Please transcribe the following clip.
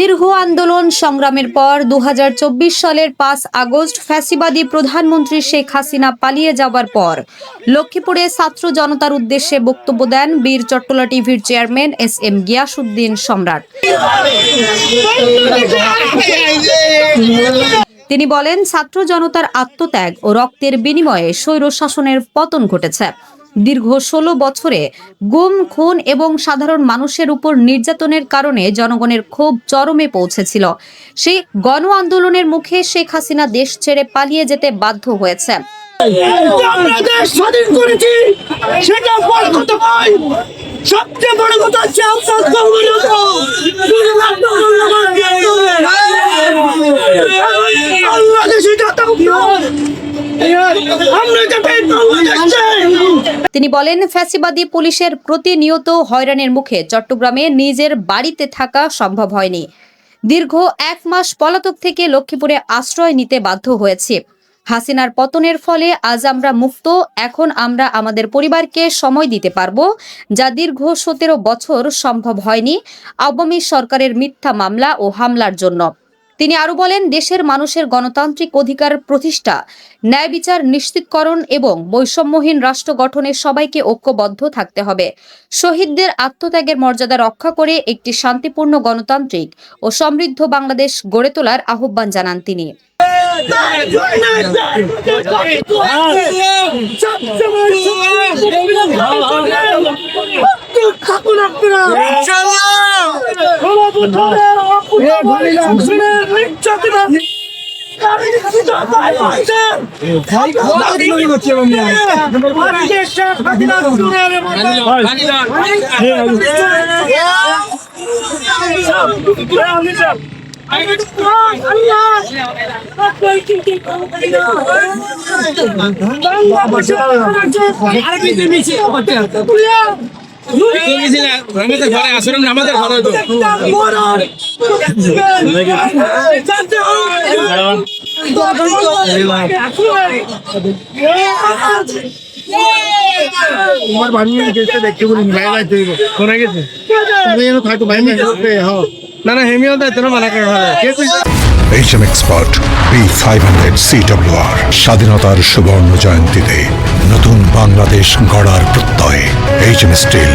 দীর্ঘ আন্দোলন সংগ্রামের পর 2024 সালের 5 আগস্ট ফ্যাসিবাদী প্রধানমন্ত্রী শেখ হাসিনা পালিয়ে যাওয়ার পর লক্ষ্মীপুরে ছাত্র জনতার উদ্দেশ্যে বক্তব্য দেন বীর চট্টলা টিভির চেয়ারম্যান এস.এম. গিয়াসউদ্দিন সম্রাট। তিনি বলেন, ছাত্র জনতার আত্মত্যাগ ও রক্তের বিনিময়ে স্বৈর শাসনের পতন ঘটেছে। দীর্ঘ 16 বছরে গুম, খুন এবং সাধারণ মানুষের উপর নির্যাতনের কারণে জনগণের ক্ষোভ চরমে পৌঁছেছিল। সেই গণ আন্দোলনের মুখে শেখ হাসিনা দেশ ছেড়ে পালিয়ে যেতে বাধ্য হয়েছে। সবচেয়ে বড় কথা হচ্ছে তিনি বলেন, ফ্যাসিবাদী পুলিশের প্রতিনিয়ত হয়রানির মুখে চট্টগ্রামে নিজের বাড়িতে থাকা সম্ভব হয়নি। দীর্ঘ 1 মাস পলাতক থেকে লক্ষ্মীপুরে আশ্রয় নিতে বাধ্য হয়েছে। হাসিনার পতনের ফলে আজ আমরা মুক্ত। এখন আমরা আমাদের পরিবারকে সময় দিতে পারবো, যা দীর্ঘ 17 বছর সম্ভব হয়নি আওয়ামী সরকারের মিথ্যা মামলা ও হামলার জন্য। তিনি আরো বলেন, দেশের মানুষের গণতান্ত্রিক অধিকার প্রতিষ্ঠা, ন্যায় বিচার নিশ্চিতকরণ এবং বৈষম্যহীন রাষ্ট্র গঠনে সবাইকে ঐক্যবদ্ধ থাকতে হবে। শহীদদের আত্মত্যাগের মর্যাদা রক্ষা করে একটি শান্তিপূর্ণ গণতান্ত্রিক ও সমৃদ্ধ বাংলাদেশ গড়ে তোলার আহ্বান জানান তিনি। আমাদের দেখতে বলি কোনে গেছে না না হেমিও দেয় তোর মানা করে HM Expert B500 CWR স্বাধীনতার সুবর্ণ জয়ন্তীতে নতুন বাংলাদেশ গড়ার প্রত্যয় HM Steel।